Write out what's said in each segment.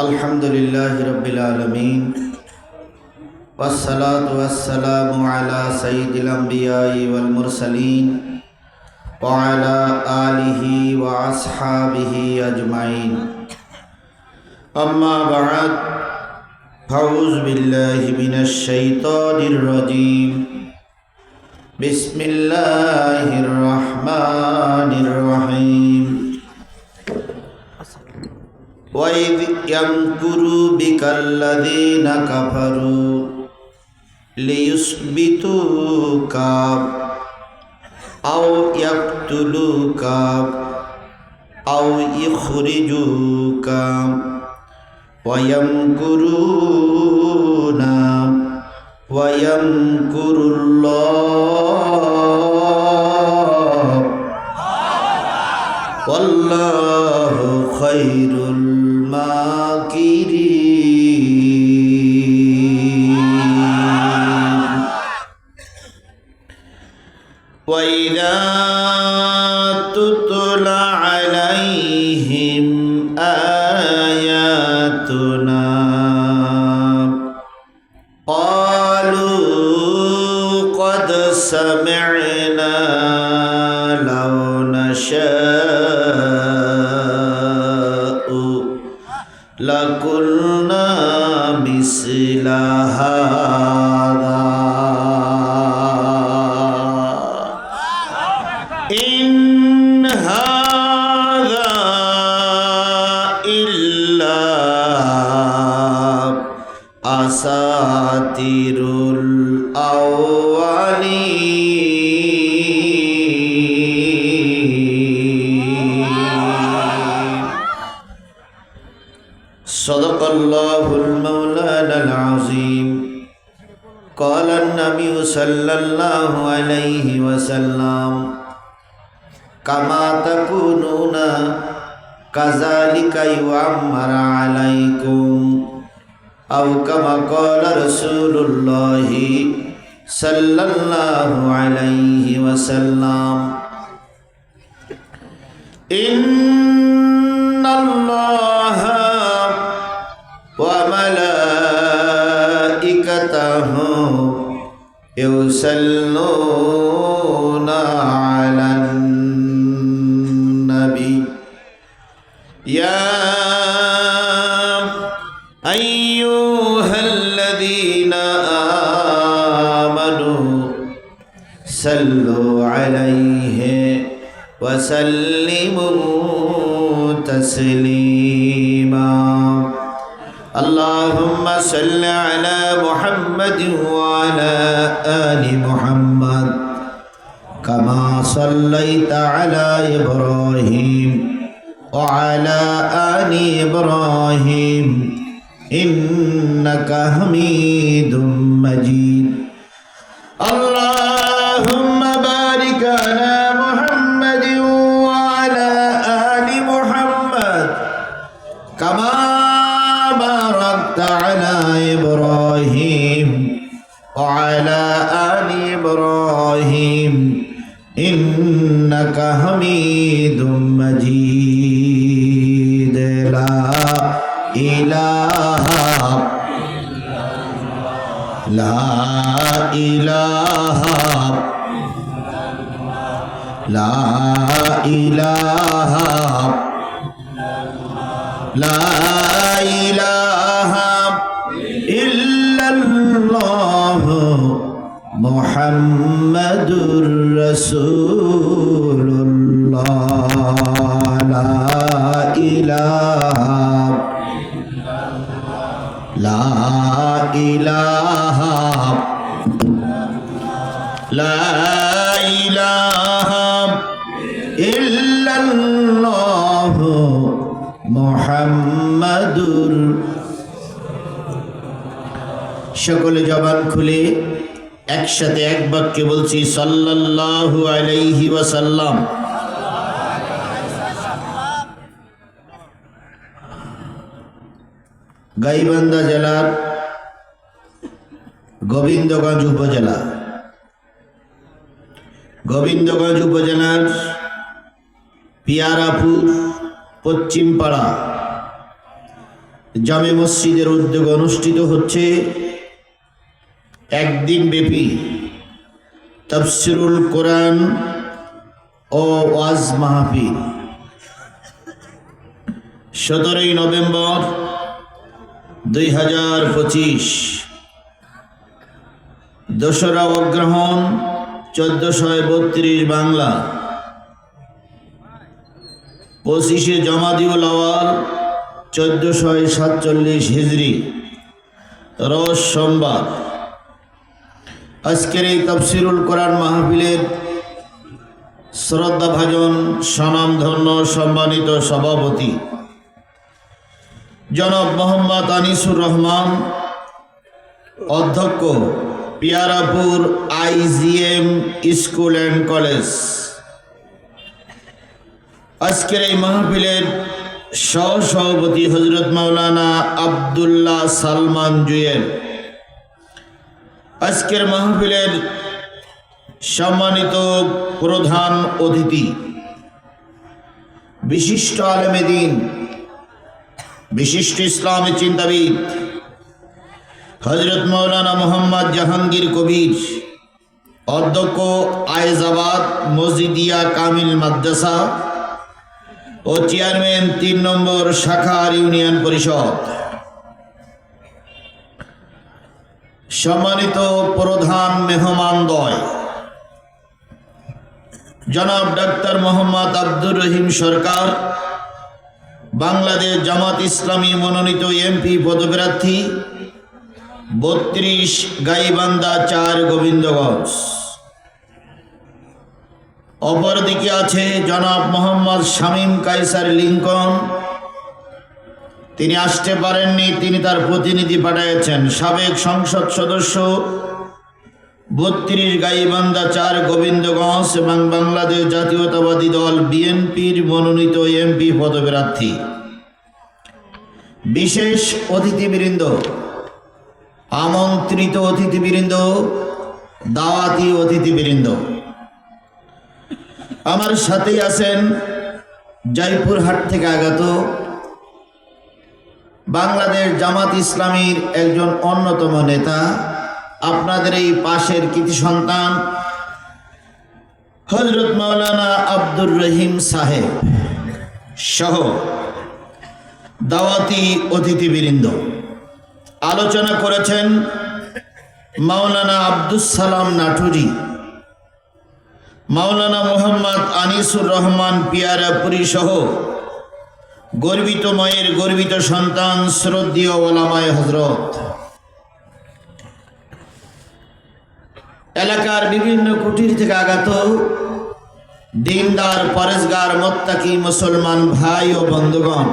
अल्हम्दुलिल्लाहि रब्बिल आलमीन वस्सलातु वस्सलामु अला सय्यिदिल अंबिया'i वल मुरसलीन व अला आलिहि व अस्हाबिहि अजमाइन। अम्मा बअद फअऊज़ु बिल्लाहि मिनश शैतानिर रजीम। बिस्मिल्लाहिर रहमानिर रहीम। वइज़ यमकुरु बिकल्लज़ीना कफ़रू लियुस्बितूका औ यक़्तुलूका औ युख़रिजूका वयमकुरूना वयमकुरुल्लाह वल्लाहु खैरुल माकिरीन। वइज़ा तुतला अलैहिम आयातुना क़ालू क़द समिअना लौ नशाअु लकुल्ना मिस्ल हाज़ा इन हाज़ा इल्ला असातिरुल अव्वलीन। सदक़ल्लाहुल मौलानाल अज़ीम। क़ाल अन्नबी सल्लल्लाहु अलैहि वसल्लम कमा तकुनूना कज़ालिका युअम्मर अलैकुम औ कमा क़ाल रसूलुल्लाहि सल्लल्लाहु अलैहि वसल्लम इन्नल्लाहा व मलाइकतहु युसल्लूना अलन नबी या अय्युहल्लज़ीना आमनू सल्लु अलैहि वसल्लिमू तस्लीमा। अल्लाहुम्मा सल्लि अला मुहम्मद व अला आलि मुहम्मद कमा सल्लैता अला इब्राहीम व अला आलि इब्राहीम इन्नका हमीदुम मजीद। अल्लाहुम्मा बारिक अला मुहम्मद व अला आलि मुहम्मद कमा बारकता अला इब्राहीम व अला आलि इब्राहीम इन्नका हमीदुम मजीद। ला इलाहा ला इलाहा ला इलाहा ला इलाहा इल्लल्लाह मुहम्मदुर रसूलुल्लाह। ला इलाहा ला इलाहा ला इलाहा इल्लल्लाह मुहम्मदुर। সকলে জবান খুলে একসাথে এক বাক্যে বলছি সাল্লাল্লাহু আলাইহি ওয়াসাল্লাম। গাইবান্ধা জেলার গোবিন্দগঞ্জ উপজেলার পিয়ারাপুর পশ্চিমপাড়া জামে মসজিদের উদ্যোগে অনুষ্ঠিত হচ্ছে একদিন ব্যাপী তাফসিরুল কোরআন ও ওয়াজ মাহফিল। 17 নভেম্বর 2025, 2রা অগ্রহায়ণ 1432 বাংলা, 25শে জমাদিউল আওয়াল 1447 হিজরি, রোজ সোমবার। আজকের এই তাফসিরুল কোরআন মাহফিলের শ্রদ্ধাভাজন স্বনামধন্য সম্মানিত সভাপতি জনাব মোহাম্মদ আনিসুর রহমান, অধ্যক্ষ, Piyarapur IGM school and college. আজকের এই মাহফিলের সহসভাপতি হযরত মাওলানা আব্দুল্লাহ সালমান জুয়েল। আজকের মাহফিলের সম্মানিত প্রধান অতিথি, বিশিষ্ট আলেমে দ্বীন, বিশিষ্ট ইসলামী চিন্তাবিদ হযরত মাওলানা মোহাম্মদ জাহাঙ্গীর কবির, অধ্যক্ষ আয়েজাবাদ মসজিদিয়া কামিল মাদ্রাসা ও চেয়ারম্যান 3 নম্বর শাখার ইউনিয়ন পরিষদ। সম্মানিত প্রধান মেহমানদ্বয় জনাব ডাক্তার মোহাম্মদ আব্দুর রহিম সরকার, বাংলাদেশ জামাত ইসলামী মনোনীত MP পদপ্রার্থী, 32 গাইবান্ধা 4 গোবিন্দগঞ্জ। অপরদিকে আছে জনাব মোহাম্মদ শামীম কায়সার লিঙ্কন। তিনি আসতে পারেননি, তিনি তার প্রতিনিধি পাঠিয়েছেন। সাবেক সংসদ সদস্য, 32 গাইবান্ধা 4 গোবিন্দগঞ্জ এবং বাংলাদেশ জাতীয়তাবাদী দল BNPর মনোনীত MP পদপ্রার্থী। বিশেষ অতিথিবৃন্দ, আমন্ত্রিত অতিথিবৃন্দ, দাওয়াতি অতিথিবৃন্দ, আমার সাথেই আছেন জয়পুরহাট থেকে আগত বাংলাদেশ জামাত ইসলামীর একজন অন্যতম নেতা, আপনাদের এই পাশের কৃতি সন্তান হযরত মাওলানা আব্দুর রহিম সাহেব সহ দাওয়াতি অতিথিবৃন্দ। আলোচনা করেছেন মাওলানা আব্দুস সালাম নাটুরি, মাওলানা মোহাম্মদ আনিসুর রহমান পিয়ারাপুরী সহ গর্বিত মায়ের গর্বিত সন্তান শ্রদ্ধেয় ওলামায়ে হযরত। এলাকার বিভিন্ন কুটির থেকে আগত দিনদার, পরেশগার, মুত্তাকি মুসলমান ভাই ও বন্ধুগণ,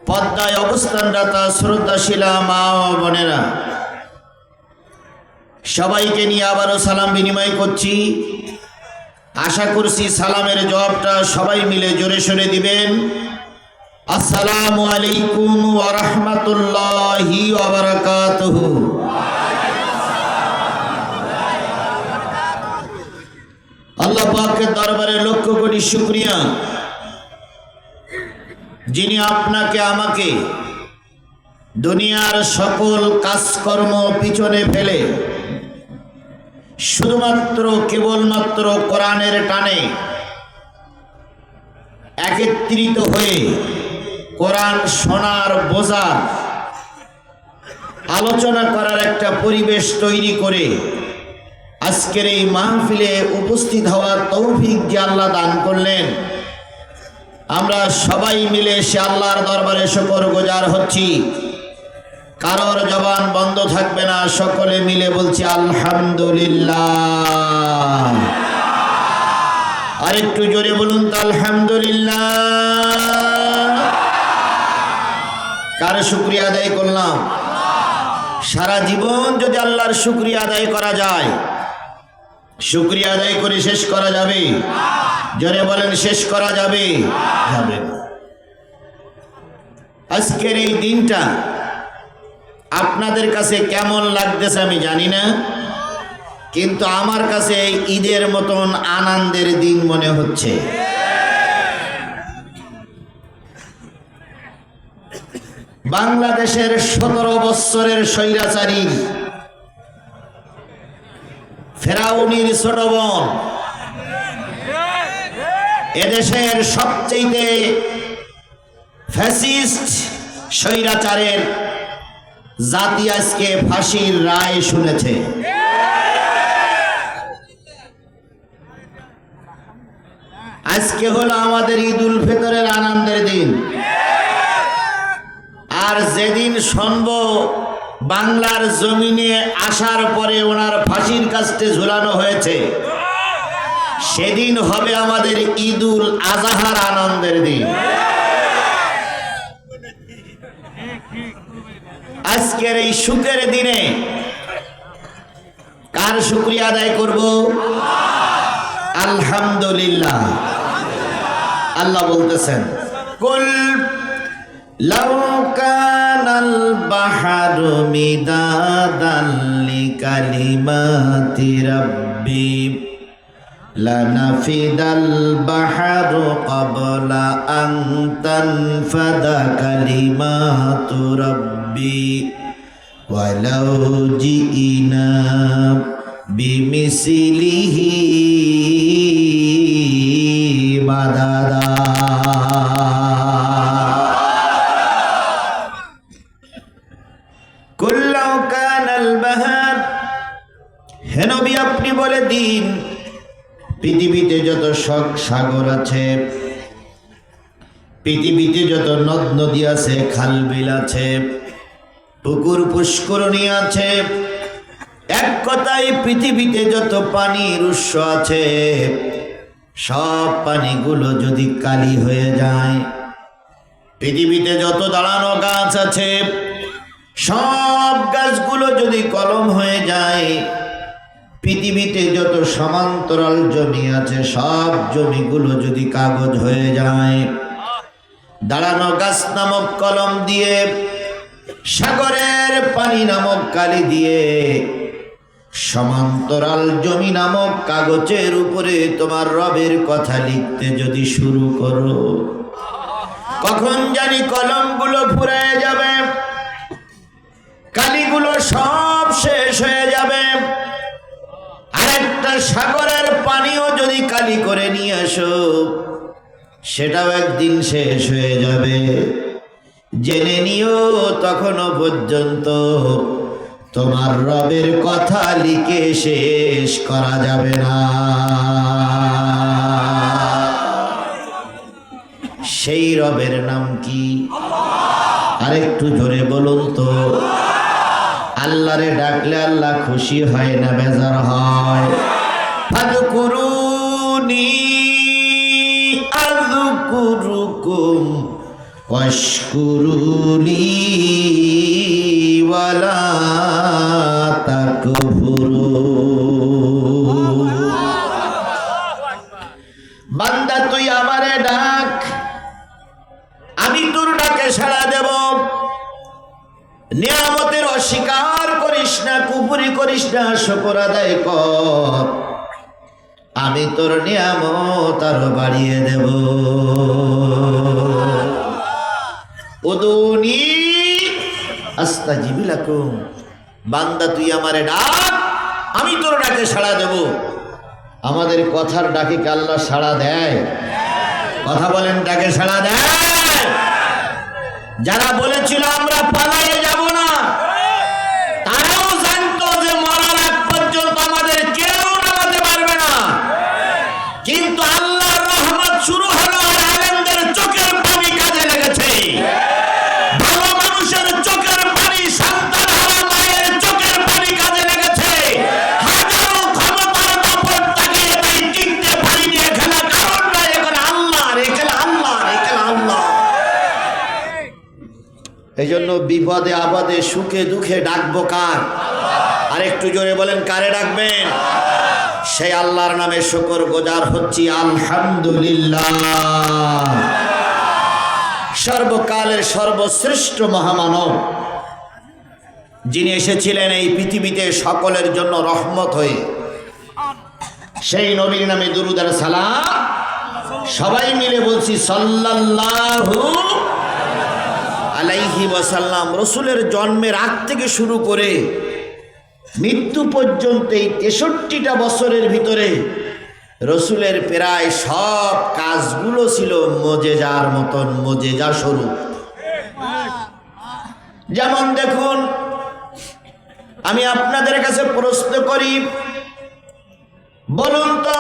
পদ্মায় অবস্থানরত শ্রদ্ধাশীলা মা ও বোনেরা, সবাইকে নিয়ে আবারও সালাম বিনিময় করছি। আশা করছি সালামের জবাবটা সবাই মিলে জোরে সোরে দিবেন। আসসালামু আলাইকুম ওয়া রাহমাতুল্লাহি ওয়া বারাকাতুহু। আল্লাহ পাকের দরবারে লক্ষ কোটি শুকরিয়া, যিনি আপনাকে আমাকে দুনিয়ার সকল কাজকর্ম পিছনে ফেলে শুধুমাত্র কেবলমাত্র কোরআনের টানে একত্রিত হয়ে কোরআন শোনার, বোঝার, আলোচনা করার একটা পরিবেশ তৈরি করে আজকের এই মাহফিলে উপস্থিত হওয়ার তৌফিক যে আল্লাহ দান করলেন, আমরা সবাই মিলে সে আল্লাহর দরবারে শুকরগুজার হচ্ছি। কারোর জবান বন্ধ থাকবে না, সকলে মিলে বলছি আলহামদুলিল্লাহ। আরেকটু জোরে বলুন তো আলহামদুলিল্লাহ। কার শুকরিয়া আদায় করলাম? সারা জীবন যদি আল্লাহর শুকরিয়া আদায় করা যায়, শুকরিয়া আদায় করে শেষ করা যাবে? জোরে বলেন, শেষ করা যাবে? যাবে না। আজকের এই দিনটা আপনাদের কাছে কেমন লাগতেছে আমি জানি না, কিন্তু আমার কাছে ঈদের মতন আনন্দের দিন মনে হচ্ছে। বাংলাদেশের 17 বৎসরের স্বৈরাচারী ফেরাউনির ছোট বোন, এদেশের সবচেয়ে ফ্যাসিস্ট স্বৈরাচারের জাতি আজকে ফাঁসির রায় শুনেছে। আজকে হলো আমাদের ঈদুল ফিতরের আনন্দের দিন। আর যেদিন শুনব বাংলার জমিনে আসার পরে ওনার ফাঁসির কাস্টে ঝুলানো হয়েছে, সেদিন হবে আমাদের ঈদুল আজহার আনন্দের দিন। আজকের এই সুখের দিনে কার শুকরিয়া আদায় করব? আলহামদুলিল্লাহ। আল্লাহ বলতেছেন, কুল লাউ কানাল বাহরু মিদাদান লিকালিমাতি রাব্বি লানাফিদাল বাহরু ক্বাবলা আন তানফাদা কালিমাতু রাব্বি ওয়ালাউ জিইনা বিমিসলিহি মাদাদা। কুল্লাউ কানাল বাহর, হে নবী আপনি বলে দিন, পৃথিবীতে যত সাগর আছে, পৃথিবীতে যত নদ নদী আছে, খাল বিল আছে, পুকুর পুষ্করণী আছে, এক কথায় পৃথিবীতে যত পানির উৎস আছে, সব পানিগুলো যদি কালি হয়ে যায়, পৃথিবীতে যত দাঁড়ানো গাছ আছে, সব গাছগুলো যদি কলম হয়ে যায়, পৃথিবীতে যত সমান্তরাল জমি আছে, সব জমিগুলো যদি কাগজ হয়ে যায়, দাঁড়ানো গাছ নামক কলম দিয়ে, সাগরের পানি নামক কালি দিয়ে, সমান্তরাল জমি নামক কাগজের উপরে তোমার রবের কথা লিখতে যদি শুরু করো, কখন জানি কলমগুলো ফুরায় যাবে, কালিগুলো সব শেষ হয়ে যাবে। আরেকটা সাগরের পানিও যদি কালি করে নিয়ে আসো, সেটাও একদিন শেষ হয়ে যাবে। জেনে নিও তখনও পর্যন্ত তোমার রবের কথা লিখে শেষ করা যাবে না। সেই রবের নাম কি? আরেকটু জোরে বলুন তো। আল্লাহরে ডাকলে আল্লাহ খুশি হয় না বেজার হয়? ফাযকুরুনি আযকুরুকুম ওয়াশকুরুলি ওয়ালা তাকফুরুন। বান্দা তুই আমারে ডাক, আমি তোর ডাকে সাড়া দেব। নিয়ামতের অস্বীকার করিস না, কুফরি করিস না, শুকর আদায় কর, আমি তোর নিয়ামত আরো বাড়িয়ে দেব। উদুনি আস্তাজিব লাকুম। বান্দা তুই আমারে ডাক, আমি তোর ডাকে সাড়া দেব। আমাদের কথার ডাকে কি আল্লাহ সাড়া দেয়? কথা বলেন, ডাকে সাড়া দেয়? যারা বলেছিল আমরা পালাইয়ে যাব না, তারাও জানতো যে মরার আগ পর্যন্ত আমাদের কেউ নামাতে পারবে না। কিন্তু আল্লাহর রহমত শুরু হলো, আর আলেমদের চোখের পানি কাজে লেগেছে। ভালো মানুষের চোখের পানি, সন্তান হারা মায়ের চোখের পানি কাজে লেগেছে। হাজারো ক্ষমতার দাপট তাকিয়ে তাই টিকতে পারিনি। এখানে কারণ নাই, এখানে আল্লাহ, এখানে আল্লাহ, এখানে আল্লাহ। এই জন্য বিপদে আপদে সুখে দুঃখে ডাকবো কার? আর একটু জোরে বলেন, কারে ডাকবেন? সেই আল্লাহর নামে শুকর গুজার হচ্ছি, আলহামদুলিল্লাহ। সর্বকালের সর্বশ্রেষ্ঠ মহামানব, যিনি এসেছিলেন এই পৃথিবীতে সকলের জন্য রহমত হয়ে, সেই নবীর নামে দুরূদ আর সালাম সবাই মিলে বলছি সাল্লাল্লাহু আলাইহি ওয়াসাল্লাম রসুলের জন্মের আগ থেকে শুরু করে মৃত্যু পর্যন্ত এই 63টা বছরের ভিতরে রসুলের প্রায় সব কাজগুলো ছিল মুজিজার মতন, মুজিজা স্বরূপ। যেমন দেখুন, আমি আপনাদের কাছে প্রশ্ন করি, বলুন তো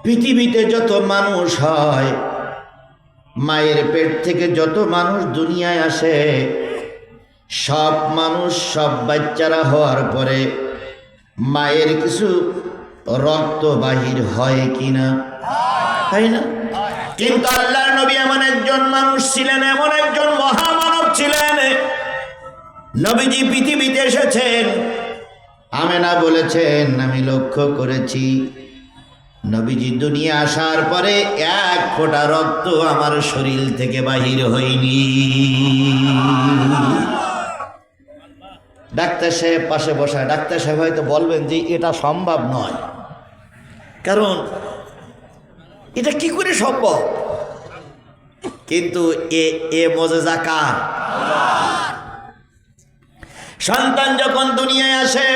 পৃথিবীতে যত মানুষ হয়, মায়ের পেট থেকে যত মানুষ দুনিয়ায় আসে, সব মানুষ, সব বাচ্চারা হওয়ার পরে মায়ের কিছু রক্ত বাহির হয় কিনা? হয় না? কিন্তু আল্লাহর নবী এমন একজন মানুষ ছিলেন, এমন একজন মহামানব ছিলেন, নবীজি পৃথিবীতে এসেছেন। আমেনা বলেছেন, আমি লক্ষ্য করেছি নবীজি দুনিয়া আসার পরে এক ফোঁটা রক্ত আমার শরীর থেকে বাহির হয়নি। ডাক্তার সাহেব পাশে বসা, ডাক্তার সাহেব হয়তো বলবেন যে এটা সম্ভব নয়, কারণ এটা কি করে সম্ভব? কিন্তু এ মুজিজা কার? সন্তান যখন দুনিয়ায় আসে,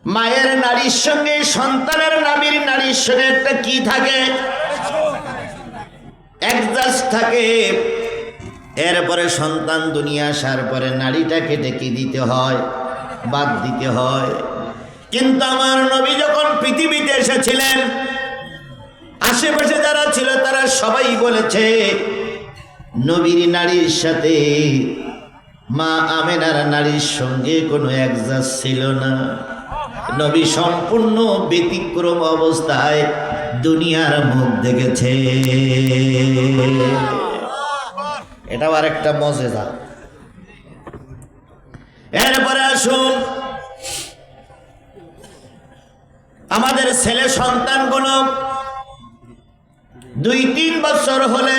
মায়ের নারীর সঙ্গে সন্তানের নারীর নারীর সঙ্গে একটা কি থাকে? অ্যাডজাস্ট থাকে। এরপরে সন্তান দুনিয়া আসার পরে নারীটাকে ডেকে দিতে হয়, বাদ দিতে হয়। কিন্তু আমার নবী যখন পৃথিবীতে এসেছিলেন, আশেপাশে যারা ছিল তারা সবাই বলেছে নবীর নারীর সাথে মা আমেনার নারীর সঙ্গে কোনো অ্যাডজাস্ট ছিল না। নবী সম্পূর্ণ ব্যতিক্রম অবস্থায় দুনিয়ার মুখ দেখেছে। এটাও আর একটা মুজিজা। এরপরে আসুন, আমাদের ছেলে সন্তানগুলো 2-3 বছর হলে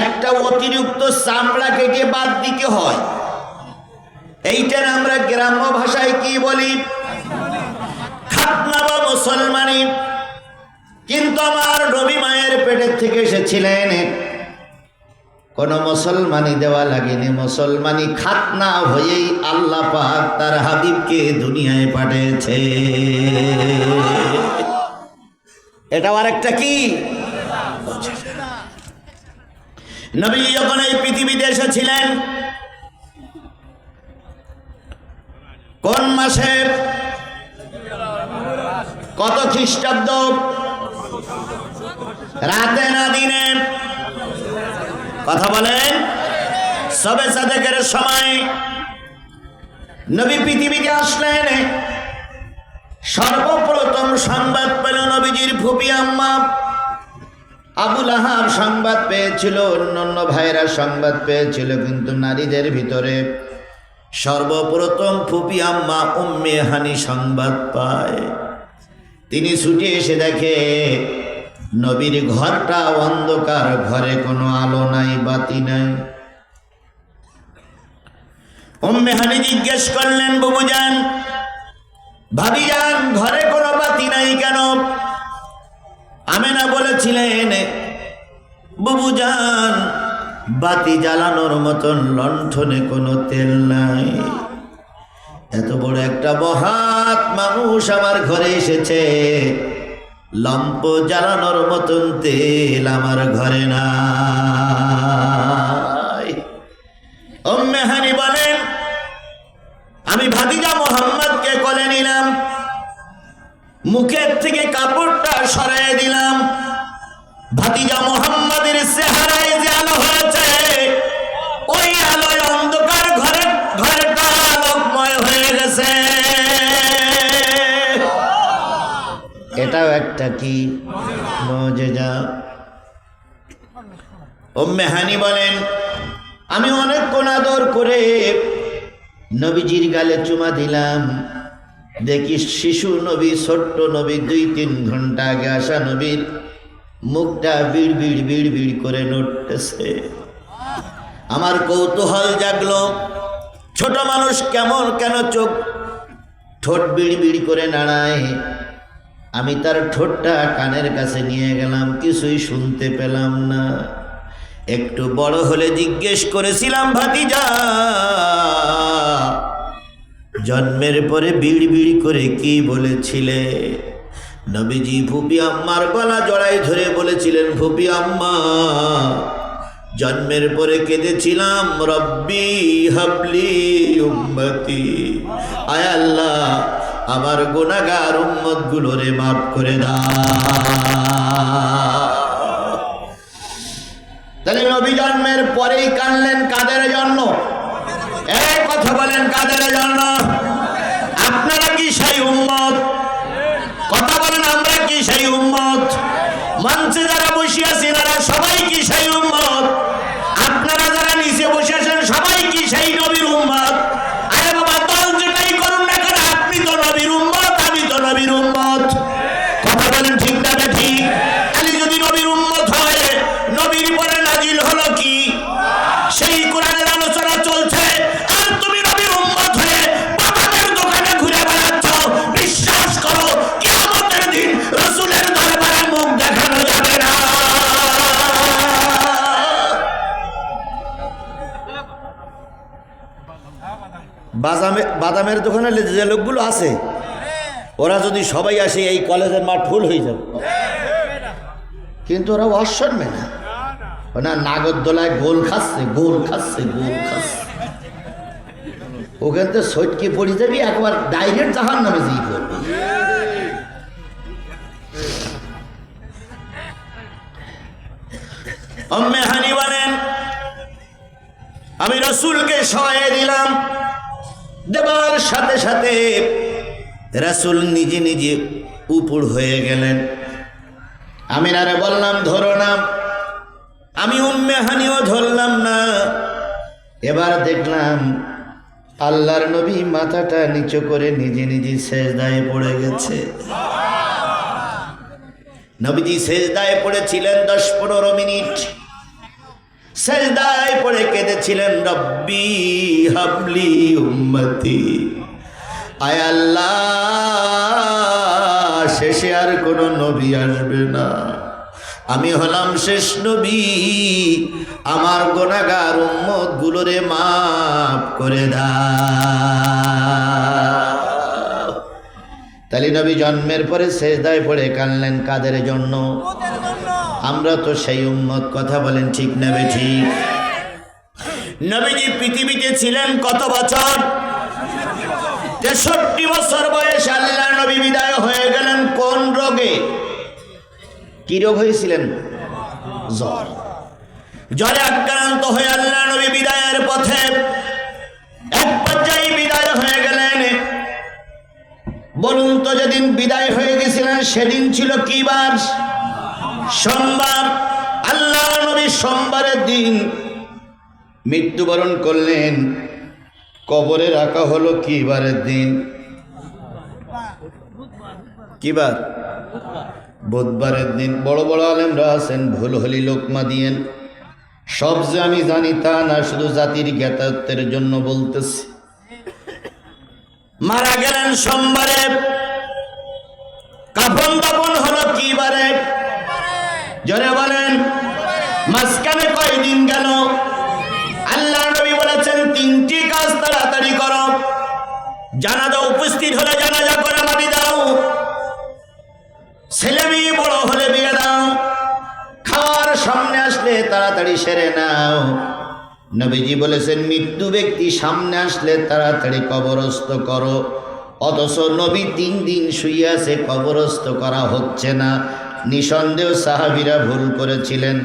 একটা অতিরিক্ত চামড়া কেটে বাদ দিতে হয়। এইটার আমরা গ্রাম্য ভাষায় কি বলি? খাতনা বা মুসলমানি। কিন্তু আমার নবী মায়ের পেটের থেকে এসেছিলেন, কোনো মুসলমানি দেওয়া লাগেনি। মুসলমানি খাতনা হয়েই আল্লাহ পাক তার হাবিবকে দুনিয়ায় পাঠিয়েছে। এটাও আরেকটা কি? নবী যখন এই পৃথিবীতে এসেছিলেন, কোন মাসে, কত খ্রিস্টাব্দ, রাতে না দিনে? কথা বলেন। সবে সাদেকের সময় নবী পৃথিবীতে আসলেন। সর্বপ্রথম সংবাদ পেল নবীজির ফুপি আম্মা আবু লাহাব সংবাদ পেয়েছিল, অন্যান্য ভাইরা সংবাদ পেয়েছিল, কিন্তু নারীদের ভিতরে সর্বপ্রথম ফুপি আম্মা উম্মে হানি সংবাদ পায়। তিনি ছুটে এসে দেখে নবীর ঘরটা অন্ধকার, ঘরে কোনো আলো নাই, বাতি নাই। উম্মে হানি জিজ্ঞেস করলেন, বুবুজান, ভাবিজান, ঘরে কোনো বাতি নাই কেন? আমেনা বলেছিলেন, বুবুজান, বাতি জ্বালানোর মতন লণ্ঠনে কোনো তেল নাই। এত বড় একটা মহৎ মানুষ আমার ঘরে এসেছে, লম্প জ্বালানোর মতন তেল আমার ঘরে নাই। উম্মে হানি বলেন, আমি ভাতিজা মোহাম্মদকে কোলে নিলাম, মুখের থেকে কাপড়টা সরাই দিলাম। ভাতিজা মোহাম্মদের চেহারায় যে আলো হয়েছে, ওই আলোয় অন্ধকার ঘরটা আলোকময় হয়ে গেছে। এটাও একটা কি? মুজিজা। উম্মে হানি বলেন, আমি অনেকক্ষণ আদর করে নবীজির গালে চুমা দিলাম। দেখি শিশু নবী, ছোট্ট নবী, 2-3 ঘন্টা আগে আসা নবীর মুখটা বিড় বিড় বিড় বিড় করে নড়তেছে। আমার কৌতূহল জাগলো, ছোট মানুষ কেন চোখ ঠোঁট বিড় বিড় করে নাড়ায়। আমি তার ঠোঁটটা কানের কাছে নিয়ে গেলাম, কিছুই শুনতে পেলাম না। একটু বড় হলে জিজ্ঞেস করেছিলাম, ভাতিজা জন্মের পরে বিড় বিড় করে কি বলেছিলে? নবীজি ফুপি আম্মার গলা জড়াই ধরে বলেছিলেন, ফুপি আম্মা জন্মের পরে কেঁদেছিলাম, রব্বি হাবলি উম্মতি, আয় আল্লাহ আমার গুনাহগার উম্মত গুলোরে মাফ করে দাও। তাহলে নবী জন্মের পরেই কাঁদলেন কাদের জন্য? এই কথা বলেন, কাদের জন্য? আপনারা কি সেই উম্মত? কথা বলেন, আমরা কি সেই উম্মত? মঞ্চে যারা বসে আছেন তারা সবাই কি সেই উম্মত? আপনারা যারা নিচে বসে আছেন সবাই কি সেই নবীর উম্মত? আরে বাবা, দল যেটাই করুন না কেন, আপনি তো নবীর উম্মত, আমি তো নবীর উম্মত। কথা বলেন ঠিক না ঠিক? খালি যদি নবীর উম্মত হয়, নবীর পরে নাজিল হলো কি? সেই কোরআনের আলোচনা চলছে, আর তুমি নবীর উম্মত হয়ে বাদামের দোকানে ঘুরে বেড়াচ্ছ। বিশ্বাস করো, কিয়ামতের দিন রাসূলের দরবারে মুখ দেখানো যাবে না। বাদামের দোকানে যে লোকগুলো আছে, ওরা যদি সবাই আসে এই কলেজের মাঠ ফুল হয়ে যাবে, কিন্তু ওরা অশ্বর্মে না, না নাগরদোলায় গোল খাচ্ছে, গোল খাচ্ছে, গোল খাচ্ছে। ওখান থেকে সটকে পড়ে যাবি, একবার ডাইরেক্ট জাহান্নামে যেয়ে পড়বি। উম্মে হানি বলেন, আমি রাসূলকে সহায় দিলাম, দেবার সাথে সাথে রাসূল নিজে নিজে উপর হয়ে গেলেন। আমিনারে বললাম, ধরো না। আমি উম্মে হানিও ধরলাম না। এবার দেখলাম আল্লাহর নবী মাথাটা নিচু করে নিজে নিজে সেজদায় পড়ে গেছে। নবীজি সেজদায় পড়েছিলেন 10-15 মিনিট। সেজদায় পড়ে কেঁদেছিলেন, রব্বি হাবলি উম্মতি, আয় আল্লাহ শেষে আর কোনো নবী আসবে না, আমি হলাম শেষ নবী, আমার গুনাহগার উম্মত গুলোরে মাফ করে দাও। তাহলে নবী জন্মের পরে সেজদায় পড়ে কাঁদলেন কাদের জন্য? আমরা তো সেই উম্মত। কথা বলেন ঠিক না ঠিক? নবীজি পৃথিবীতে ছিলেন কত বছর? 63 বছর বয়সে আল্লাহ নবী বিদায় হয়ে গেলেন। কোন রোগে? কি রোগ হয়েছিলেন? জ্বর। জ্বরে আক্রান্ত হয়ে আল্লাহ নবী বিদায়ের পথে এক পর্যায়ে বিদায় হয়ে গেলেন। বলুন তো, যেদিন বিদায় হয়ে গেছিলেন সেদিন ছিল কি বার? সোমবার। আল্লাহ নবী সোমবারের দিন মৃত্যুবরণ করলেন। কবরে রাখা হলো কি বারের দিন? কি বার? বুধবারের দিন। বড় বড় আলেমরা আছেন, ভুল হলি লোকমা দিয়েন। সব যে আমি জানি তা না, শুধু জাতির জ্ঞাতার্থের জন্য বলতেছি। মারা গেলেন সোমবারে। কাফন দাফন হলো কি বারে? জোরে বলেন। মাঝখানে কয়দিন গেল? আল্লাহ নবী বলেছেন 3টি কাজ তাড়াতাড়ি করো। জানাজা উপস্থিত হলে জানাজা করে মাটি দাও, ছেলে মেয়ে বড় হলে বিয়ে দাও, খাওয়ার সামনে আসলে তাড়াতাড়ি সেরে নাও। নবীজি বলেছেন মৃত্যু ব্যক্তি সামনে আসলে তাড়াতাড়ি কবরস্থ করো। অথচ নবী 3 দিন শুয়ে আছে, কবরস্থ করা হচ্ছে না। নিঃসন্দেহ সাহাবীরা ভুল করেছিলেন।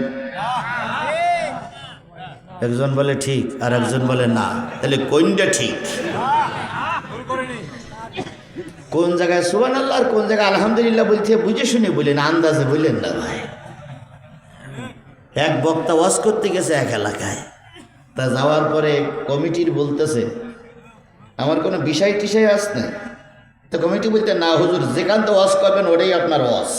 একজন বলে ঠিক, আর একজন বলে না। তাহলে কোনটা ঠিক? কোন জায়গায় সুবহানাল্লাহ আর কোন জায়গায় আলহামদুলিল্লাহ বলছে বুঝে শুনে বললেন, আন্দাজে বললেন না ভাই। এক বক্তা ওয়াজ করতে গেছে এক এলাকায়, তা যাওয়ার পরে কমিটির বলতেছে আমার কোনো বিষয় টিষয় আস নাই। তো কমিটি বলতে, না হুজুর, যেখান তো ওয়াজ করবেন ওটাই আপনার ওয়াজ।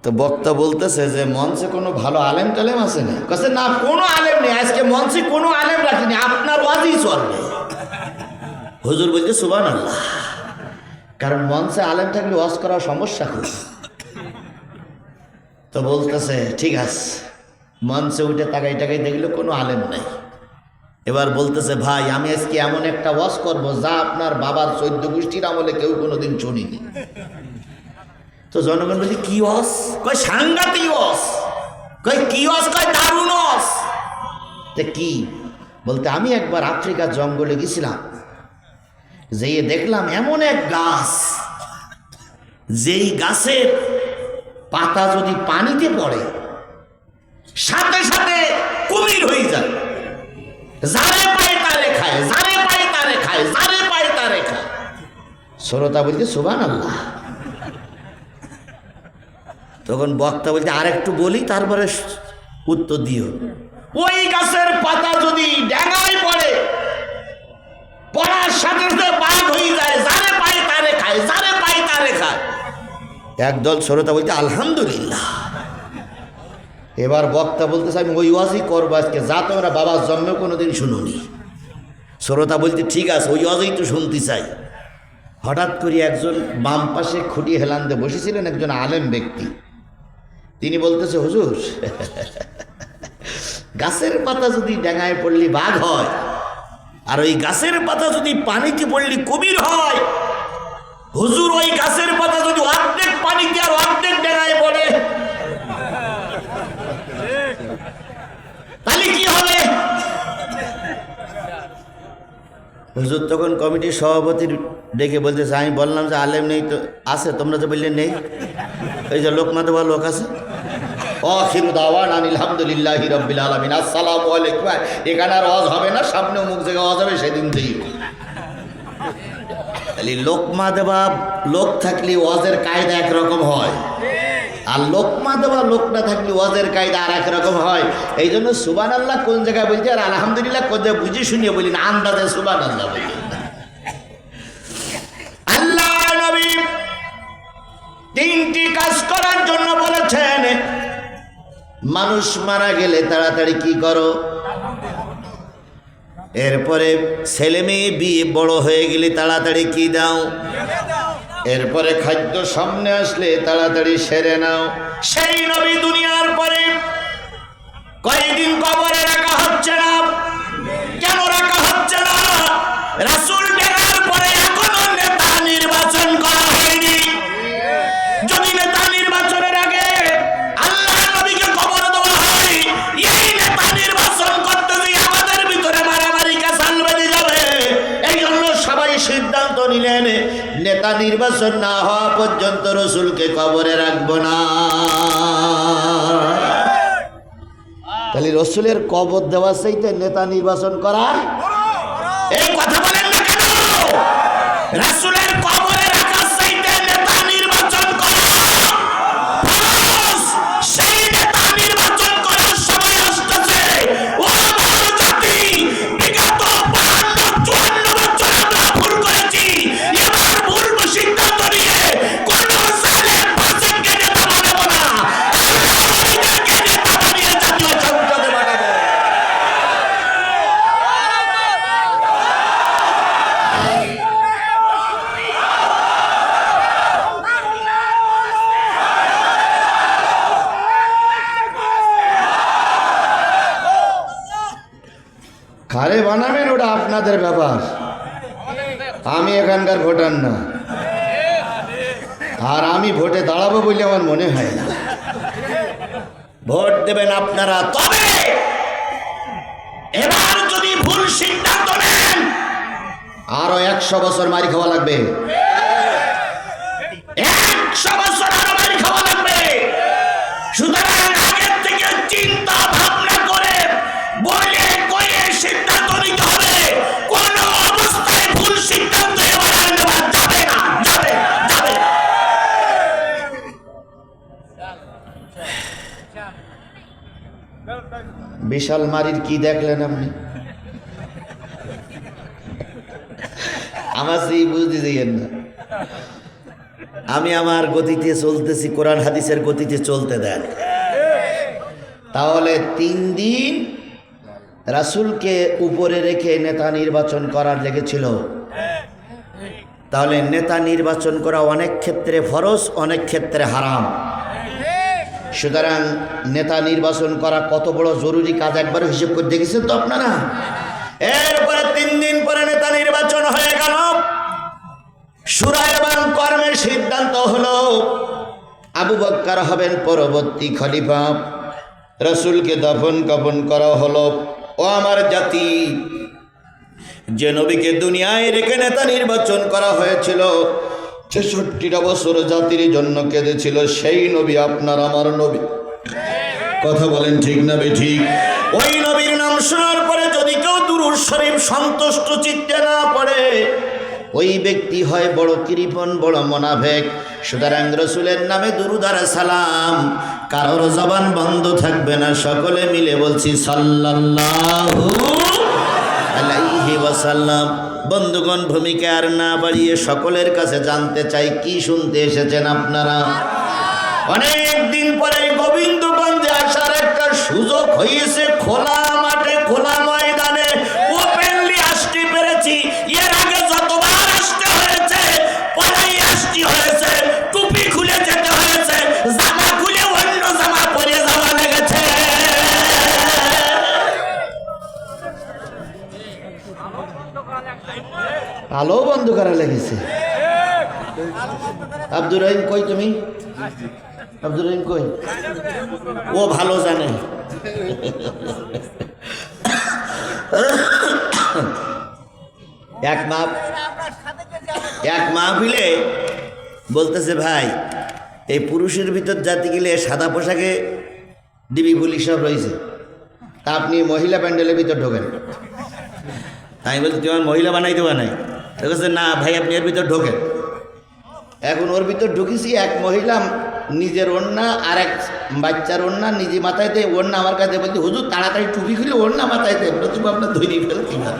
তো বক্তা বলতেছে যে মঞ্চে কোনো ভালো আলেম টালেম আছে না? কাছে না, কোনো আলেম নেই, আজকে মঞ্চে কোনো আলেম রাখিনি, আপনার ওয়াজই চলবে। হুজুর বলছে সুবহানাল্লাহ, কারণ মঞ্চে আলেম থাকলে ওয়াজ করার সমস্যা খুব। তো বলতেছে ঠিক আছে, মঞ্চে উঠে তাকাই টাকাই দেখলো কোনো আলেম নাই। এবার বলতেছে, ভাই আমি আজকে এমন একটা ওয়াজ করবো যা আপনার বাবার 14 গোষ্ঠীর আমলে কেউ কোনোদিন শুনিনি। তো জনগণ বলছে, কি ওয়াজ? কয় সাংঘাতিক ওয়াজ। কয় কি ওয়াজ? কয় দারুণ ওয়াজ। তে কি? বলতে আমি একবার আফ্রিকার জঙ্গলে গেছিলাম, যেয়ে দেখলাম এমন এক গাছ, যেই গাছের পাতা যদি পানিতে পড়ে সাথে সাথে কুমির হয়ে যায়। যারে পায় তারে খায়, যারে পায় তারে খায়, যারে পায় তারে খায়। শ্রোতা বলছে সুবহানাল্লাহ। তখন বক্তা বলছে আরেকটু বলি তারপরে উত্তর দিও। ওই গাছের পাতা যদি ডেঙ্গায় পড়ে, পড়ার সাথে সাথে বাঘ হয়ে যায়, যারে পায় তারে খায়, যারে পায় তারে খায়। একদল শ্রোতা বলছে আলহামদুলিল্লাহ। এবার বক্তা বলতেছে আমি ওই ওয়াজই করবো আজকে যা তোমরা বাবার জন্মে কোনোদিন শুনুনি। শ্রোতা বলতে ঠিক আছে, ওই ওয়াজই তো শুনতে চাই। হঠাৎ করে একজন বাম পাশে খুঁটি হেলান্দে বসেছিলেন একজন আলেম ব্যক্তি, তিনি বলতেছে হুজুর গাছের পাতা যদি ডেঙ্গায় পড়লে বাঘ হয়, আর ওই গাছের পাতা যদি পানিতে পড়লে কুমির হয়, হুজুর ওই গাছের পাতা যদি অর্ধেক পানিতে আর অর্ধেক ডেঙ্গায় পড়ে তাহলে কি হবে? হুজুর তখন কমিটির সভাপতির ডেকে বলতেছে, আমি বললাম যে আলেম নেই তো আছে, তোমরা তো বললে নেই, এই যে লোকমা দেওয়া লোক আছে। আখিরু দাওয়ানা আলহামদুলিল্লাহি রাব্বিল আলামিন, আসসালামু আলাইকুম। এখানে আর ওয়াজ হবে না, সামনে মুখ জায়গা ওয়াজ হবে, সেদিন থেকে তাহলে লোকমা দেওয়া লোক থাকলে ওয়াজের কায়দা একরকম হয়, আর লোকমা দেওয়া লোক না থাকলে ওয়াজের কায়দা আর একরকম হয়। এই জন্য সুবহানাল্লাহ কোন জায়গায় বলছে আর আলহামদুলিল্লাহ কোন জায়গায় বুঝে শুনিয়ে বলি না, আন্দাজে সুবহানাল্লাহ বলি। আল্লাহ নবী 3টি কাজ করার জন্য বলেছেন। মানুষ মারা গেলে তাড়াতাড়ি কি করো, এরপরে ছেলে মেয়ে বিয়ে বড় হয়ে গেলে তাড়াতাড়ি কি দাও, এরপরে খাদ্য সামনে আসলে তাড়াতাড়ি সেরে নাও। সেই নবী দুনিয়ার পরে কয়েকদিন কবরে রাখা হচ্ছে না। কেন রাখা হচ্ছে না? রাসূল বেরার পরে এখনো নেতা নির্বাচন করা হয়নি। যদি নেতা নির্বাচনের আগে আল্লাহ নবীকে কবর দেওয়া হয়, এই নেতা নির্বাচন করতে গিয়ে আমাদের ভিতরে মারামারি কাসাল বেঁধে যাবে। এই জন্য সবাই সিদ্ধান্ত নিলেন নেতা নির্বাচন না হওয়া পর্যন্ত রাসূলকে কবরে রাখবো না। তাহলে রাসূলের কবর দেওয়া চাইতে নেতা নির্বাচন করা, এই কথা বলেন না কেন? রাসূলের কবরে রাখা চাইতে নেতা নির্বাচন করা ফরজ। সেই নেতা নির্বাচন করার সময় আসছে। ও ভারত জাতি, বিগত 52-54 বছর আমরা ভুল করেছি। এবার ভুল সিদ্ধান্ত নিয়ে কোন সালের ফাসিককে নেতা বানাবো না, আমাদেরকে নেতা বানিয়ে জাতীয় সংসদে বানাবো। কারে বানাবেন ওটা আপনাদের ব্যাপার, আমি এখানকার ভোটার না, আর আমি ভোটে দাঁড়াবো বলে আমার মনে হয় না। ভোট দেবেন আপনারা, তবে এবার যদি ভুল সিদ্ধান্ত নেন আরো 100 বছর মারি খাওয়া লাগবে। 100 বছর আরো মারি খাওয়া লাগবে। সুতরাং আগের থেকে চিন্তা ভাবনা করে বলে কয়ে সিদ্ধান্ত নিতে হবে। কোন অবস্থায় ভুল সিদ্ধান্ত এবার নেওয়া যাবে না, যাবে যাবে। বিশাল মারির কি দেখলেন আপনি? আমার সেই বুঝতে যাইয়েন না। আমি আমার গতিতে চলতেছি, কোরআন হাদিসের গতিতে চলতে দেন। তাহলে 3 দিন রাসূলকে উপরে রেখে নেতা নির্বাচন করার লেগেছিল। তাহলে নেতা নির্বাচন করা অনেক ক্ষেত্রে ফরজ, অনেক ক্ষেত্রে হারাম। সুতরাং নেতা নির্বাচন করা কত বড় জরুরি কাজ একবার হিসেব করে দেখেছেন তো আপনারা। এরপরে 3 দিন পরে নেতা নির্বাচন হয়ে গেল। সূরা এবং কর্মের সিদ্ধান্ত হলো আবু বকর হবেন পরবর্তী খলিফা। রাসূলকে দাফন কাফন করা হলো। ও আমার জাতি, যে নবীকে দুনিয়ায় রেখে নেতা নির্বাচন করা হয়েছিল, ৬৬টা বছর জাতির জন্য কেঁদেছিল, সেই নবী আপনার আমার নবী। কথা বলেন ঠিক না বেঠিক? ওই নবীর নাম শোনার পরে যদি কেউ দুরূদ শরীফ সন্তুষ্ট চিত্তে না পড়ে, ওই ব্যক্তি হয় বড় কৃপণ, বড় মুনাফিক। সুতরাং রাসূলের নামে দুরূদ আর সালাম কারোর জবান বন্ধ থাকবে না। সকলে মিলে বলছি সাল্লাল্লাহু আলাইহি ওয়াসাল্লাম। বন্ধুগণ, ভূমিকা আর না বাড়িয়ে সকলের কাছে জানতে চাই, কি শুনতে এসেছেন আপনারা? অনেক দিন পরে গোবিন্দগঞ্জে আসার একটা সুযোগ হয়েছে। খোলা মাঠে, খোলা ময়দানে ওপেনলি আসতে পেরেছি। এর আগে যতবার আসতে হয়েছে, পলাই আসতে হয়েছে, টুপি খুলে যেতে হয়েছে, জামা খুলে অন্য জামা পরে যাওয়া লেগেছে। আলো বন্ধ করা লেগেছে। আব্দুর রহিম কই? তুমি আব্দুর রহিম কই? ও ভালো জানে। এক মাহফিলে বলতেছে, ভাই এই পুরুষের ভিতর জাতি গেলে সাদা পোশাকে ডিবি পুলিশ সব রয়েছে, তা আপনি মহিলা প্যান্ডেলের ভিতর ঢোকেন। আমি বলছি, তুই আমার মহিলা বানাই দেওয়া নাই? বলছে, না ভাই আপনি এর ভিতর ঢোকেন। এখন ওর ভিতর ঢুকেছি, এক মহিলা নিজের ওড়না আর এক বাচ্চার ওড়না নিজে মাথায় দেয়। ওড়না আমার কাছে বলতে, হুজুর তাড়াতাড়ি টুপি খুলে ওড়না মাথায় দেয়, প্রতিভা আপনার ধৈর্য ফেলতে পারে।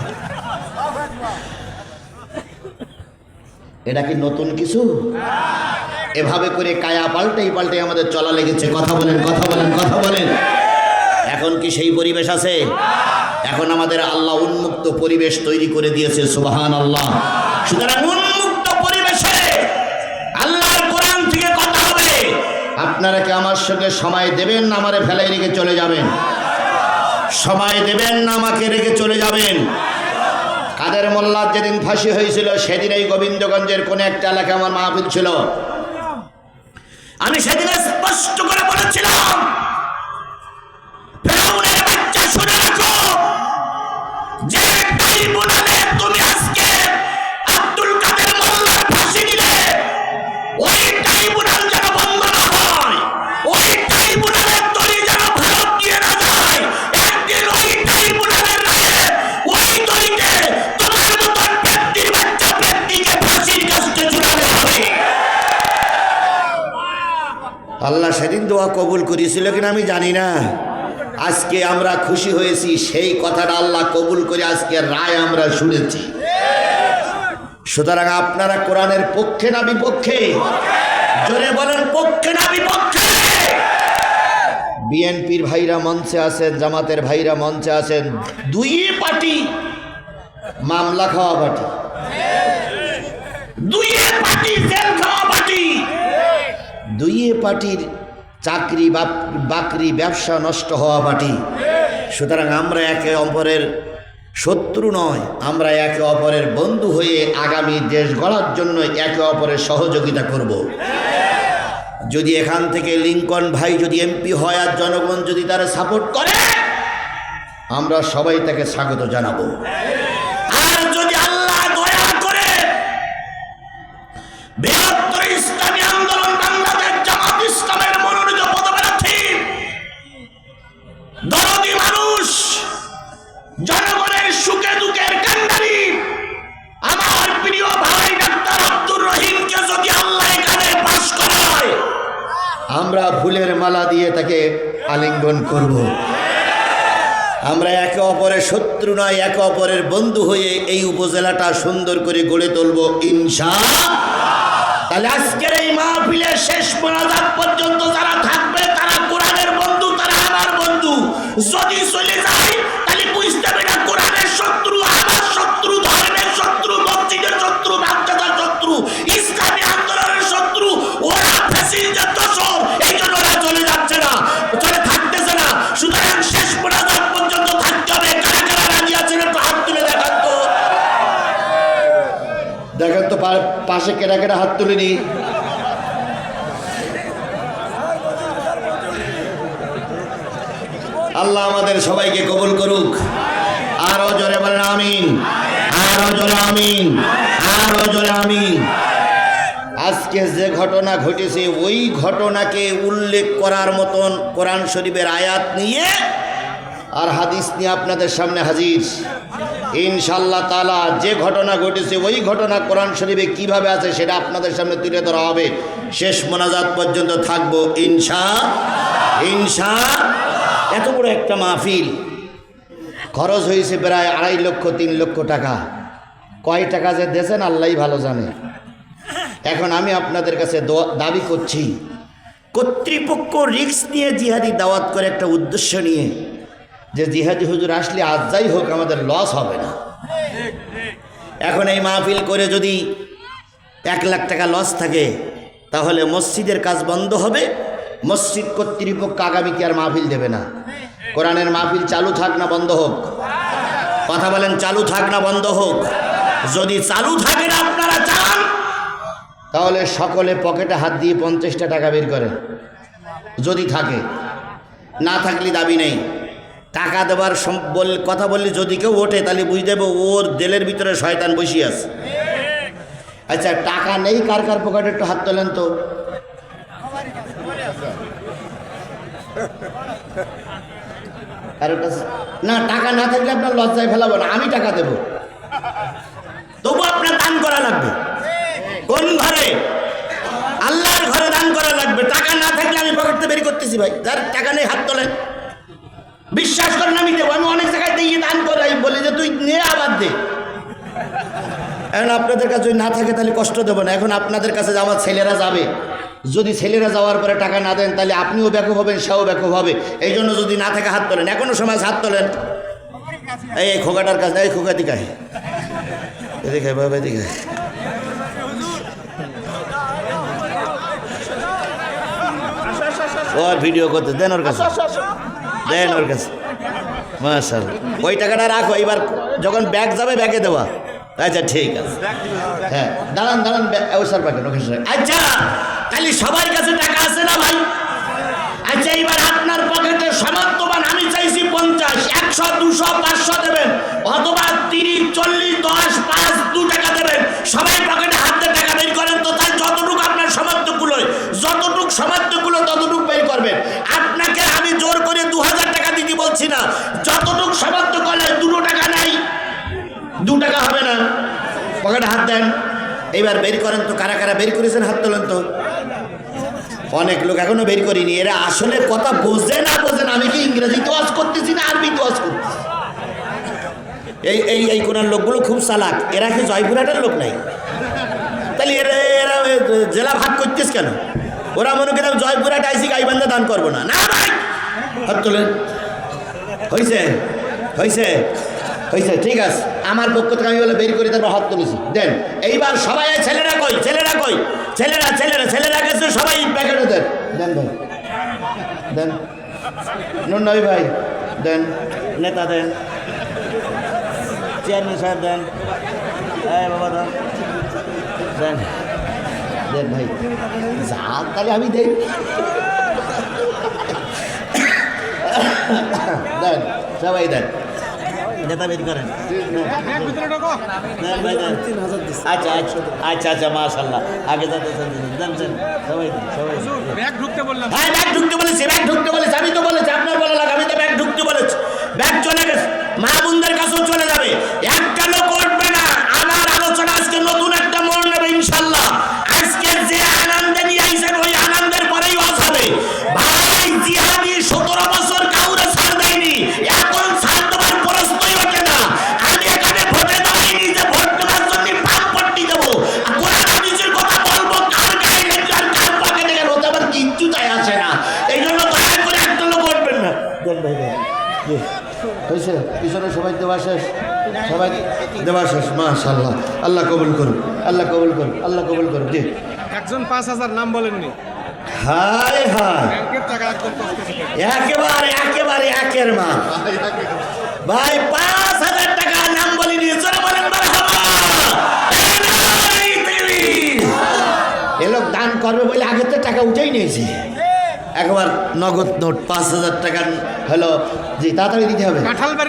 এটা কি নতুন কিছু? এভাবে করে কায়া পাল্টাই পাল্টাই আমাদের চলা লেগেছে। কথা বলেন, কথা বলেন, কথা বলেন। এখন কি সেই পরিবেশ আছে? এখন আমাদের আল্লাহ উন্মুক্ত পরিবেশ তৈরি করে দিয়েছে। সুবহানাল্লাহ। সুতরাং উন্মুক্ত পরিবেশে আল্লাহর কোরআন থেকে কথা হবে। আপনারা কি আমার সঙ্গে সময় দেবেন না আমারে ফেলাই রেখে চলে যাবেন? সময় দেবেন না আমাকে রেখে চলে যাবেন? কাদের মোল্লার যেদিন ফাঁসি হয়েছিল, সেদিন এই গোবিন্দগঞ্জের কোন একটা এলাকা আমার মাহফিল ছিল। আমি সেদিন স্পষ্ট করে বলেছিলাম, ফেরাউনের বাচ্চা শুনে রাখো, যে ট্রাইব্যুনালে তুমি আজকে আব্দুল কাদের মোল্লার ফাঁসি দিলে, ওই ট্রাইব্যুনাল যেন বন্ধ না হয়, ওই ট্রাইব্যুনালের তৈরি যেন ভারত দিয়ে না যায়। একদিন ওই ট্রাইব্যুনালের রায়ে ওই তৈরিতে তোমার মতন ব্যক্তির বাচ্চা ব্যক্তিকে ফাঁসির কাছে ঝুলানো হবে। আল্লাহ সেদিন দোয়া কবুল করেছিল কিনা আমি জানি না। আজকে আমরা খুশি হয়েছি, সেই কথাটা আল্লাহ কবুল করে আজকে রায় আমরা শুনেছি। সুতরাং আপনারা কোরআনের পক্ষে না বিপক্ষে? জোরে বলেন, পক্ষে না বিপক্ষে? বিএনপির ভাইরা মঞ্চে আছেন, জামাতের ভাইরা মঞ্চে আছেন। দুই পার্টি মামলা খাওয়া পার্টি, দুই পার্টি জেল খাওয়া পার্টি, দুই পার্টির চাকরি বাকরি ব্যবসা নষ্ট হওয়া পার্টি। সুতরাং আমরা একে অপরের শত্রু নয়, আমরা একে অপরের বন্ধু হয়ে আগামী দেশ গড়ার জন্য একে অপরের সহযোগিতা করব। যদি এখান থেকে লিঙ্কন ভাই যদি এমপি হয় আর জনগণ যদি তারা সাপোর্ট করে, আমরা সবাই তাকে স্বাগত জানাবো। আর যদি আল্লাহ দয়া করে বৃহত্তর ইসলামী আন্দোলন বাংলাদেশ জামাত ইসলামের মনোনীত পদপ্রার্থী দরদি মানুষ, জনগণের সুখে দুঃখের কান্ডারি আমার প্রিয় ভাই ডাক্তার আব্দুর রহিমকে যদি আল্লাহ এখানে পাশ করায়, আমরা ফুলের মালা দিয়ে তাকে আলিঙ্গন করব। আমরা একে অপরের শত্রু নয়, একে অপরের বন্ধু হয়ে এই উপজেলাটা সুন্দর করে গড়ে তুলব ইনশাআল্লাহ। তাহলে আজকের এই মাহফিলের শেষ মোনাজাত পর্যন্ত যারা থাকবে তারা কোরআনের বন্ধু, তারা আমার বন্ধু। যদি চলে যায় তাহলে বুঝতে হবে না কোরআনের শত্রু, আমার শত্রু, ধর্মের শত্রু, মসজিদের শত্রু, মাদ্রাসার শত্রু, ইসলামী আন্দোলনের শত্রু। ওরা ফ্যাসিস্টদের দোসর, এই জন্য ওরা চলে যাচ্ছে না। পাশে কেটা কেটা হাত তুলিনি? আল্লাহ আমাদের সবাইকে কবুল করুক। আরো জোরে বলেন আমিন, আরো জোরে আমিন, আরো জোরে আমিন। আজকে যে ঘটনা ঘটেছে ওই ঘটনাকে উল্লেখ করার মতন কোরআন শরীফের আয়াত নিয়ে আর হাদিস নিয়ে আপনাদের সামনে হাজির ইনশাআল্লাহ তাআলা। যে ঘটনা ঘটেছে ওই ঘটনা কোরআন শরীফে কিভাবে আছে সেটা আপনাদের সামনে তুলে ধরা হবে। শেষ মোনাজাত পর্যন্ত থাকবো ইনশাআল্লাহ। এত বড় একটা মাহফিল, খরচ হয়েছে প্রায় 2.5 লক্ষ 3 লক্ষ টাকা। কয় টাকা যে দেশেন আল্লাহই ভালো জানে। এখন আমি আপনাদের কাছে দাবি করছি, কর্তৃপক্ষ রিস্ক নিয়ে জিহাদি দাওয়াত করে একটা উদ্দেশ্য নিয়ে যে জিহাদি হুজুর আসলে আজ যাই হোক আমাদের লস হবে না। এখন এই মাহফিল করে যদি 1 লাখ টাকা লস থাকে তাহলে মসজিদের কাজ বন্ধ হবে। মসজিদ কর্তৃপক্ষ আগামীকে আর মাহফিল দেবে না। কোরআনের মাহফিল চালু থাক না বন্ধ হোক? কথা বলেন, চালু থাক না বন্ধ হোক? যদি চালু থাকে না আপনারা চান তাহলে সকলে পকেটে হাত দিয়ে 50টা টাকা বের করেন যদি থাকে। না থাকলে দাবি নেই। টাকা দেবার কথা বললে যদি কেউ ওঠে তাহলে বুঝে দেবো ওর দিলের ভিতরে শয়তান বসিয়ে আছে। আচ্ছা, টাকা নেই কার কার পকেটে একটু হাত তোলেন তো। না, টাকা না থাকলে আপনার লজ্জায় ফেলাবো না, আমি টাকা দেব, তবু আপনার দান করা লাগবে। কোন ঘরে? আল্লাহর ঘরে দান করা লাগবে। টাকা না থাকলে আমি পকেটে বের করতেছি ভাই, যার টাকা নেই হাত তোলেন। বিশ্বাস করেন আমি দেবো। আমি অনেক জায়গায় দিয়ে দান করাই, বলি যে তুই নিয়ে আবার দে। এখন আপনাদের কাছে যদি না থাকে তাহলে কষ্ট দেবো না। এখন আপনাদের কাছে আমার ছেলেরা যাবে, যদি ছেলেরা যাওয়ার পরে টাকা না দেন তাহলে আপনিও ব্যাকুফ হবেন, সেও ব্যাকুফ হবে। এই জন্য যদি না থাকে হাত তোলেন, এখনো সময় হাত তোলেন। এই খোকাটার কাছে, এই খোকা দিকে এদিকে বাবা, এদিকে ওর ভিডিও করতে দেন, ওর কাছে দেন, ওর কাছে। মাশাআল্লাহ, ওই টাকাটা রাখো, এবার যখন ব্যাগ যাবে ব্যাগে দেওয়া। আচ্ছা ঠিক আছে, হ্যাঁ দাঁড়ান দাঁড়ান, ওই স্যার পাকেন ওকে। আচ্ছা তাহলে সবার কাছে টাকা আছে না ভাই? আচ্ছা এবার আপনার পকেটে সামর্থ্যবান, আমি চাইছি 50, 100, 200, 500 দেবেন, অথবা 30, 40, 10, 5, 2 টাকা দেবেন। সবাই পকেটে হাতে টাকা বের করেন তো। তাই যতটুকু আপনার সামর্থ্যগুলো, যতটুকু সামর্থ্যগুলো ততটুকু বের করবেন। আপনাকে আমি জোর করে 2000 টাকা দিতে বলছি না। যতটুকু সামর্থ্য করলে, 2 টাকা নাই, 2 টাকা হবে না, পকেটে হাত দেন। এইবার বের করেন তো, কারা কারা বের করেছেন হাত তোলেন তো। অনেক লোক এখনো বের করিনি। এরা আসলে কথা বোঝে না বোঝেন। আমি কি ইংরেজি তোয়াজ করতেছি না আরবি তোয়াজ করতেছি? এই কোনার লোকগুলো খুব চালাক। এরা কি জয়পুরহাটের লোক নাই? তাহলে এরা জেলা ভাগ করতেছ কেন? ওরা মনে করেন জয়পুরহাট আইসি গাইবান্ধা দান করবো না। না ভাই, হাত তোলেন। হয়েছে হয়েছে হয়েছে, ঠিক আছে। আমার পক্ষ থেকে আমি বলে বের করে তারপর হাত তুলেছি, দেন। এইবার সবাই, ছেলেরা কই, ছেলেরা কই, ছেলেরা ছেলেরা ছেলেরা গেছে, সবাই প্যাকেটে দেন, দেন ভাই, দেন। নন্নবী ভাই দেন, নেতা দেন, চেয়ারম্যান সাহেব দেন, হ্যাঁ বাবা দেন, দেন দেন ভাই, যা তাহলে আমি দেই, দেন সবাই দেন। নেতা বের করেন। আচ্ছা আচ্ছা আচ্ছা আচ্ছা, মাশাআল্লাহ। আগে যাতে দেন সবাই দেন, সবাই। ব্যাগ ঢুকতে বললাম, হ্যাঁ ব্যাগ ঢুকতে বলেছি, ব্যাগ ঢুকতে বলেছি। আমি তো বলেছি, আপনার বলা লাগে, আমি তো ব্যাগ ঢুকতে বলেছি। ব্যাগ চলে গেছে, মা বোনদের কাছেও চলে যাবে। একটা লোক উঠবে না। আমার আলোচনা আজকে নতুন একটা মোড় নেবে ইনশাআল্লাহ। আজকে যে আনন্দে নিয়ে আইছেন ওই আনন্দের পরেই ওয়াজ হবে। ভাই জিহাদি 17 বছর কাউরে ছাড় দেয়নি, এখন ছাড় দেওয়ার প্রশ্নই ওঠে না। আমি এখানে ভোটে দাঁড়াইনি যে ভোট দেওয়ার জন্য পাপ পট্টি দেবো, কোরআন হাদিসের কথা বলবো, কার গায়ে লেগে আর কার পকেটে গেল ওতে আবার কিচ্ছু তাই আসে না। এই জন্য দয়া করে একটা লোক উঠবেন না। দেন ভাই দেন, হয়েছে। পিছনে সবাই দেওয়া শেষ, সবাই দেওয়া শেষ। মাশাআল্লাহ, আল্লাহ কবুল করুন, আল্লাহ কবুল করুন, আল্লাহ কবুল করুন। জি, একজন 5000 নাম বলেননি। হায় হায়, একেবারে একেবারে একের মা ভাই, 5000 টাকা নাম বলিনি। চলে বলেন মারহাবা। দান করবে বলে আগে তো টাকা উঠেই নিয়েছে, একবার নগদ নোট 5,000 টাকা হলো, জি তাড়াতাড়ি দিতে হবে। কাঁঠাল